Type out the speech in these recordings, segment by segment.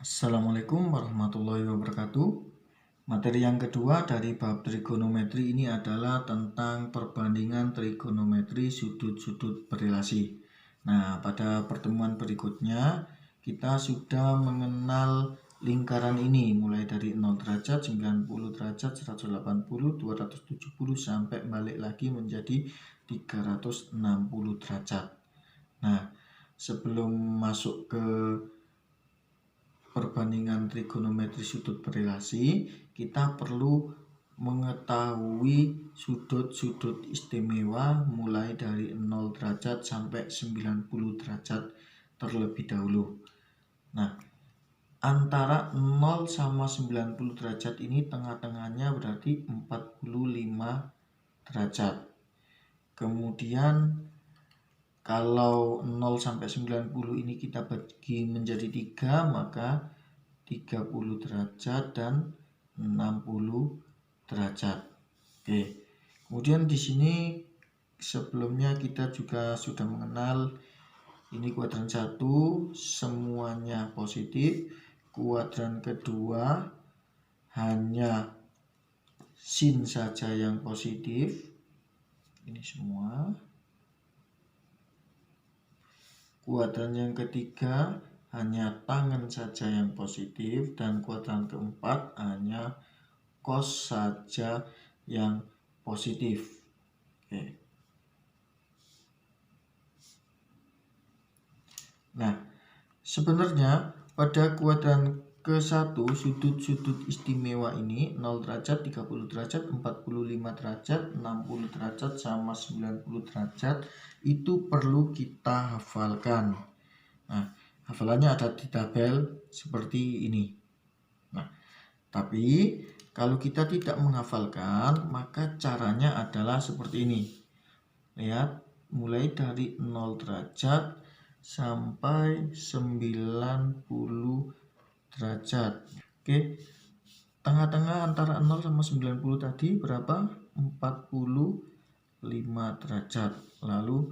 Assalamualaikum warahmatullahi wabarakatuh. Materi yang kedua dari bab trigonometri ini adalah tentang perbandingan trigonometri sudut-sudut berelasi. Nah, pada pertemuan berikutnya kita sudah mengenal lingkaran ini mulai dari 0 derajat, 90 derajat, 180, 270 sampai balik lagi menjadi 360 derajat. Nah, sebelum masuk ke perbandingan trigonometri sudut berelasi, kita perlu mengetahui sudut-sudut istimewa mulai dari 0 derajat sampai 90 derajat terlebih dahulu. Nah, antara 0 sama 90 derajat ini tengah-tengahnya berarti 45 derajat. Kemudian kalau 0 sampai 90 ini kita bagi menjadi 3, maka 30 derajat dan 60 derajat. Oke. Kemudian di sini sebelumnya kita juga sudah mengenal ini kuadran 1 semuanya positif, kuadran kedua hanya sin saja yang positif. Ini semua. Kuadran yang ketiga hanya tangen saja yang positif, dan kuadran keempat hanya cos saja yang positif. Oke. Nah, sebenarnya pada kuadran ke-1 sudut-sudut istimewa ini 0 derajat, 30 derajat, 45 derajat, 60 derajat sama 90 derajat itu perlu kita hafalkan. Nah, hafalannya ada di tabel seperti ini. Nah, tapi kalau kita tidak menghafalkan, maka caranya adalah seperti ini. Lihat, mulai dari 0 derajat sampai 90 derajat. Oke. Tengah-tengah antara 0 sama 90 tadi berapa? 45 derajat. Lalu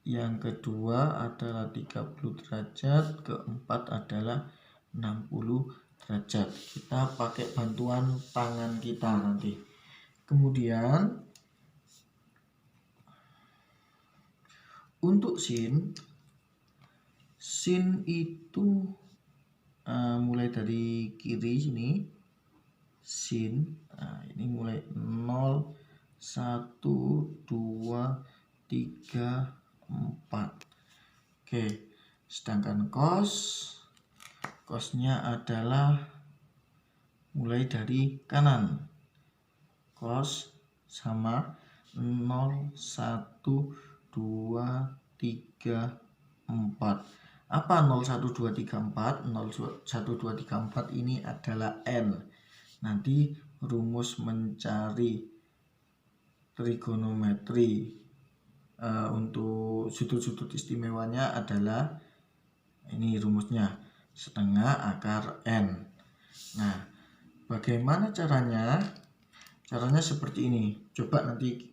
yang kedua adalah 30 derajat, keempat adalah 60 derajat. Kita pakai bantuan tangan kita nanti. Kemudian untuk sin itu mulai dari kiri sini sin. Nah, ini mulai 0, 1, 2, 3, 4. Oke. Sedangkan cosnya adalah mulai dari kanan. Cos sama 0, 1, 2, 3, 4. Apa 0, 1, 2, 3, 4? 0, 1, 2, 3, 4 ini adalah N. Nanti rumus mencari trigonometri untuk sudut-sudut istimewanya adalah ini rumusnya, setengah akar N. Nah, bagaimana caranya? Caranya seperti ini. Coba nanti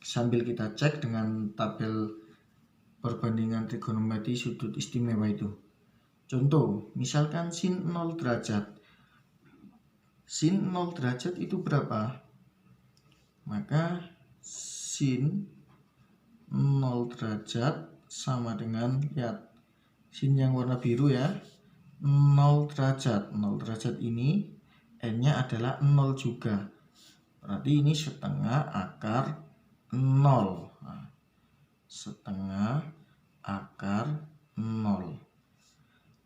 sambil kita cek dengan tabel perbandingan trigonometri sudut istimewa itu. Contoh, misalkan sin 0 derajat. Sin 0 derajat itu berapa? Maka sin 0 derajat sama dengan, lihat, sin yang warna biru ya, 0 derajat. 0 derajat ini N-nya adalah 0 juga. Berarti ini setengah akar 0. Nah, setengah akar 0.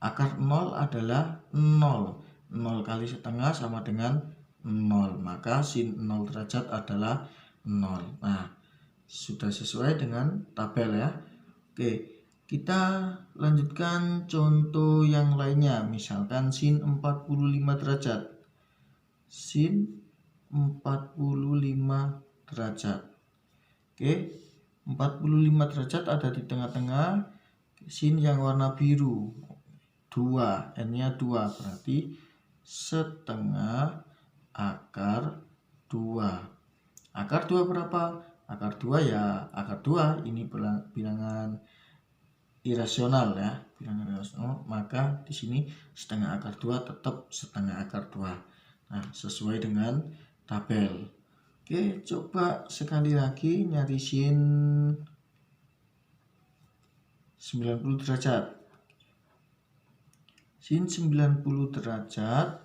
Akar 0 adalah 0. 0 kali setengah sama dengan 0. Maka sin 0 derajat adalah 0. Nah, sudah sesuai dengan tabel ya. Oke, kita lanjutkan contoh yang lainnya. Misalkan sin 45 derajat. Sin 45 derajat. Oke, 45 derajat ada di tengah-tengah. Sin yang warna biru 2, N-nya 2, berarti setengah akar 2. Akar 2 berapa? Akar 2 ya, akar 2 ini bilangan irasional ya, bilangan real 0, maka di sini setengah akar 2 tetap setengah akar 2. Nah, sesuai dengan tabel. Oke, coba sekali lagi nyari sin 90 derajat. Sin 90 derajat,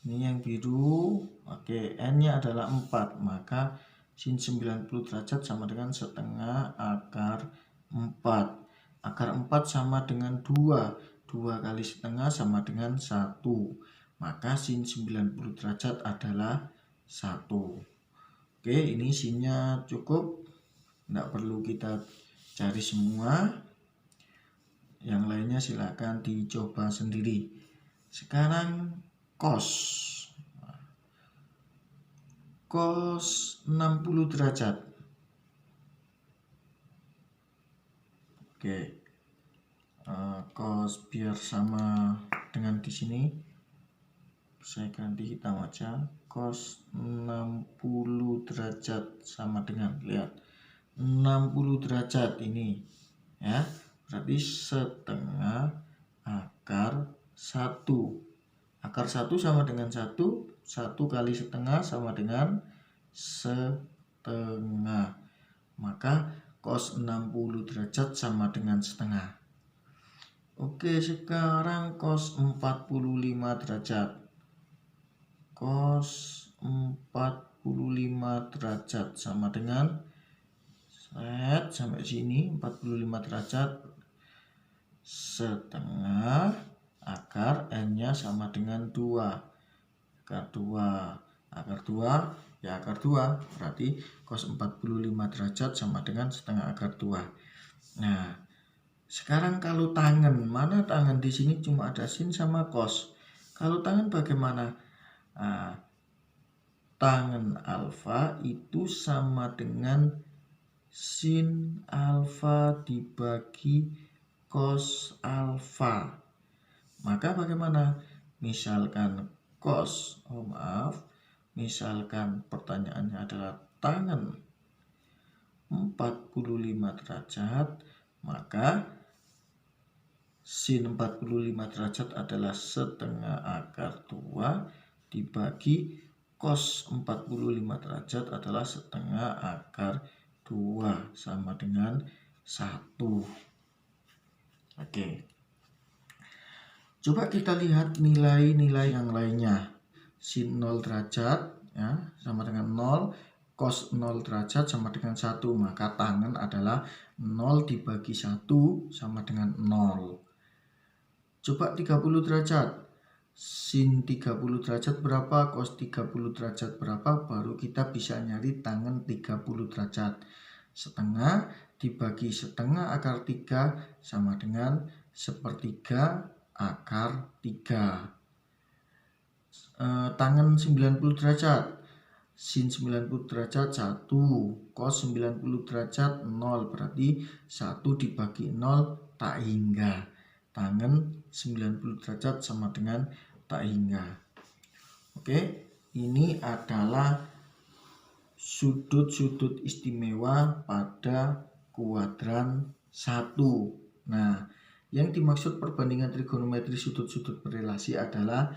ini yang biru, oke, N-nya adalah 4, maka sin 90 derajat sama dengan setengah akar 4. Akar 4 sama dengan 2. 2 kali setengah sama dengan 1. Maka sin 90 derajat adalah 1. Oke, ini sinnya cukup. Tidak perlu kita cari semua. Yang lainnya silakan dicoba sendiri. Sekarang cos. Cos 60 derajat. Oke. Cos biar sama dengan di sini. Saya ganti hitam aja. Cos 60 derajat sama dengan, lihat, 60 derajat ini ya, berarti setengah akar 1. Akar 1 sama dengan 1. 1 kali setengah sama dengan setengah. Maka cos 60 derajat sama dengan setengah. Oke, sekarang cos 45 derajat. Cos 45 derajat sama dengan sampai sini 45 derajat setengah akar N-nya sama dengan 2. Akar 2 ya, akar 2 berarti cos 45 derajat sama dengan setengah akar 2. Nah, sekarang kalau tangen, mana tangen? Di sini cuma ada sin sama cos. Kalau tangen bagaimana? Nah, tangen alfa itu sama dengan sin alfa dibagi cos alfa. Maka bagaimana? Misalkan misalkan pertanyaannya adalah tangen 45 derajat, maka sin 45 derajat adalah setengah akar 2 dibagi cos 45 derajat adalah setengah akar 2 sama dengan 1. Oke. Coba kita lihat nilai-nilai yang lainnya. Sin 0 derajat ya sama dengan 0, cos 0 derajat sama dengan 1, maka tangen adalah 0 dibagi 1 sama dengan 0. Coba 30 derajat. Sin 30 derajat berapa, cos 30 derajat berapa, baru kita bisa nyari tangen 30 derajat. Setengah dibagi setengah akar 3 sama dengan sepertiga akar 3. Tangen 90 derajat. Sin 90 derajat 1, cos 90 derajat 0, berarti 1 dibagi 0 tak hingga. Tangen 90 derajat sama dengan tak hingga. Oke, ini adalah sudut-sudut istimewa pada kuadran 1. Nah, yang dimaksud perbandingan trigonometri sudut-sudut berelasi adalah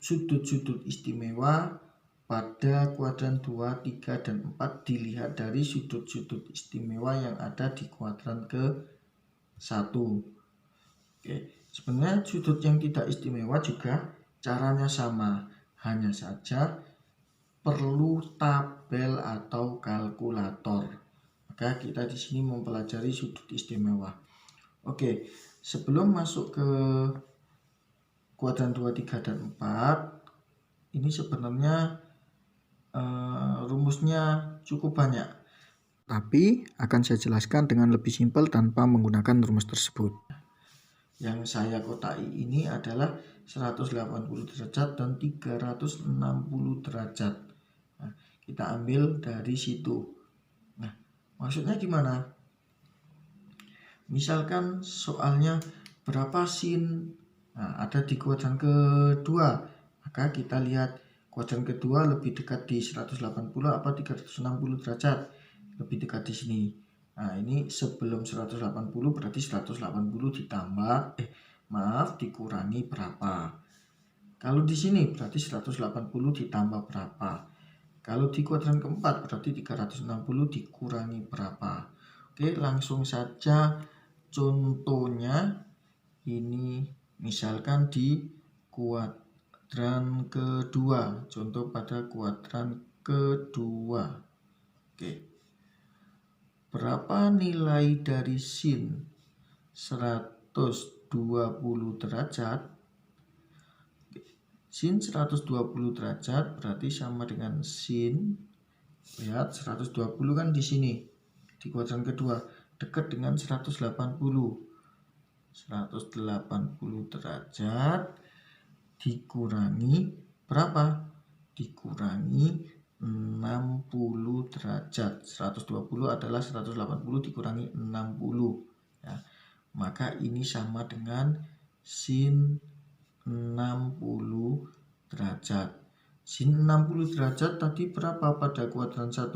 sudut-sudut istimewa pada kuadran 2, 3, dan 4 dilihat dari sudut-sudut istimewa yang ada di kuadran ke-1. Oke, sebenarnya sudut yang tidak istimewa juga caranya sama, hanya saja perlu tabel atau kalkulator. Maka kita di sini mempelajari sudut istimewa. Oke, sebelum masuk ke kuadran 2, 3, dan 4, ini sebenarnya rumusnya cukup banyak. Tapi akan saya jelaskan dengan lebih simpel tanpa menggunakan rumus tersebut. Yang saya kotai ini adalah 180 derajat dan 360 derajat. Nah, kita ambil dari situ. Nah, maksudnya gimana? Misalkan soalnya berapa sin? Nah, ada di kuadran kedua. Maka kita lihat kuadran kedua lebih dekat di 180 apa 360 derajat. Lebih dekat di sini. Nah, ini sebelum 180 berarti 180 ditambah dikurangi berapa. Kalau di sini berarti 180 ditambah berapa. Kalau di kuadran keempat berarti 360 dikurangi berapa. Oke, langsung saja contohnya. Ini misalkan di kuadran kedua. Contoh pada kuadran kedua. Oke. Berapa nilai dari sin 120 derajat? Sin 120 derajat berarti sama dengan sin, lihat 120 kan di sini di kuadran kedua dekat dengan 180 derajat dikurangi berapa? Dikurangi 60 derajat. 120 adalah 180 dikurangi 60 ya. Maka ini sama dengan sin 60 derajat. Sin 60 derajat tadi berapa pada kuadran 1?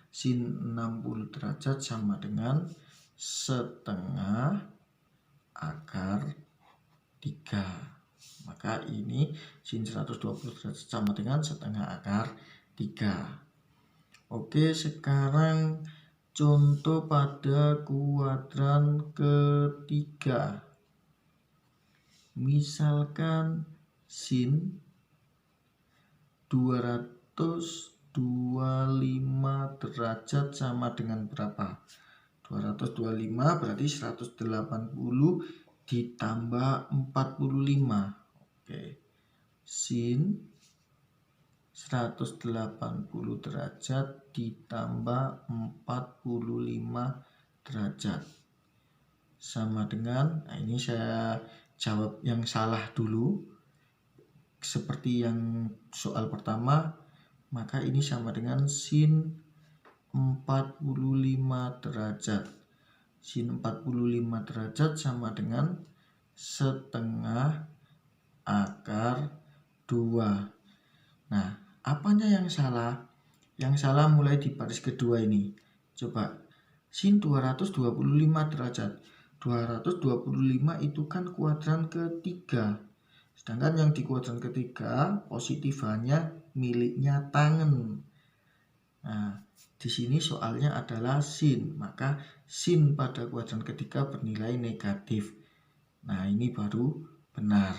Sin 60 derajat sama dengan setengah akar 3. Maka ini sin 120 derajat sama dengan setengah akar 3. Oke, sekarang contoh pada kuadran ketiga. Misalkan sin 225 derajat sama dengan berapa? 225 berarti 180 ditambah 45. Oke. Sin 180 derajat ditambah 45 derajat sama dengan, nah ini saya jawab yang salah dulu seperti yang soal pertama, maka ini sama dengan sin 45 derajat. Sin 45 derajat sama dengan setengah akar 2. Nah, apanya yang salah? Yang salah mulai di baris kedua ini. Coba, sin 225 derajat. 225 itu kan kuadran ketiga. Sedangkan yang di kuadran ketiga positifannya miliknya tangen. Nah, di sini soalnya adalah sin, maka sin pada kuadran ketiga bernilai negatif. Nah, ini baru benar.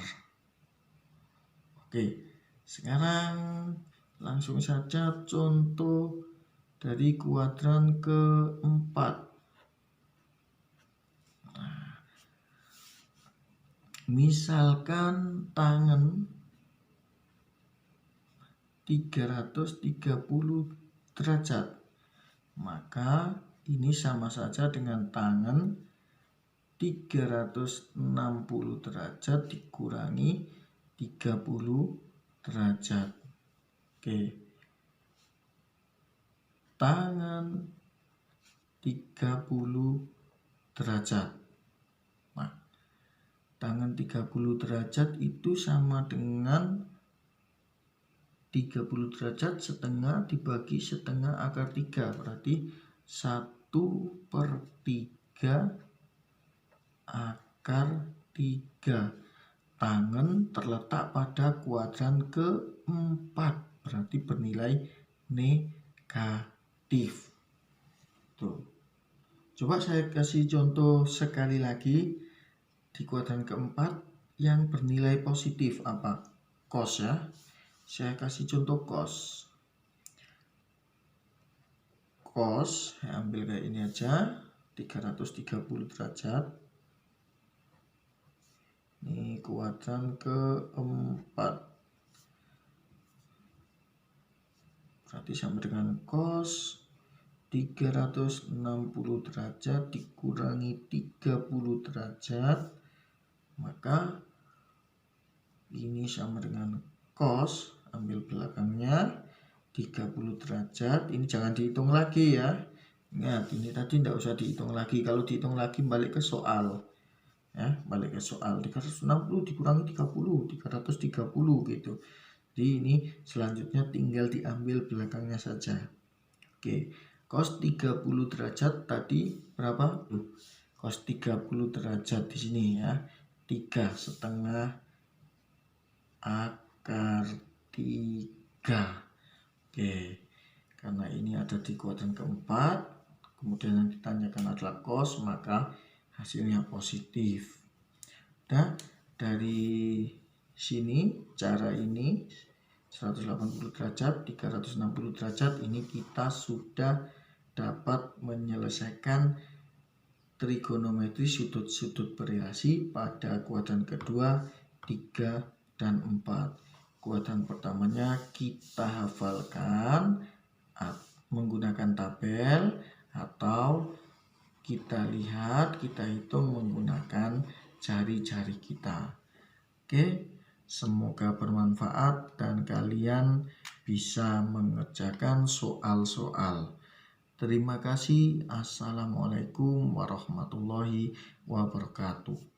Oke, sekarang langsung saja contoh dari kuadran keempat. Misalkan tangen 330 derajat, maka ini sama saja dengan tangen 360 derajat dikurangi 30 derajat. Oke. Tangen 30 derajat. Nah, tangen 30 derajat itu sama dengan 30 derajat setengah dibagi setengah akar 3. Berarti 1/3 akar 3. Tangen terletak pada kuadran keempat. Berarti bernilai negatif. Tuh. Coba saya kasih contoh sekali lagi. Di kuadran keempat yang bernilai positif apa? Cos ya. Saya kasih contoh cos. Cos, saya ambil kayak ini aja. 330 derajat. Ini kuadran keempat. Berarti sama dengan cos 360 derajat dikurangi 30 derajat. Maka ini sama dengan cos, ambil belakangnya 30 derajat. Ini jangan dihitung lagi ya. Ingat, ini tadi tidak usah dihitung lagi. Kalau dihitung lagi balik ke soal. Ya, balik ke soal. 360 dikurangi 30, 330 gitu. Jadi ini selanjutnya tinggal diambil belakangnya saja. Oke. Cos 30 derajat tadi berapa? Cos 30 derajat di sini ya. 3,5 akar 3. Oke. Karena ini ada di kuadran keempat, kemudian yang ditanyakan adalah cos, maka hasilnya positif. Nah, dari sini cara ini 180 derajat, 360 derajat ini kita sudah dapat menyelesaikan trigonometri sudut-sudut berelasi pada kuadran kedua, 3, dan 4. Kuadran pertamanya kita hafalkan menggunakan tabel atau kita lihat, kita hitung menggunakan jari-jari kita. Oke. Semoga bermanfaat dan kalian bisa mengerjakan soal-soal. Terima kasih. Assalamualaikum warahmatullahi wabarakatuh.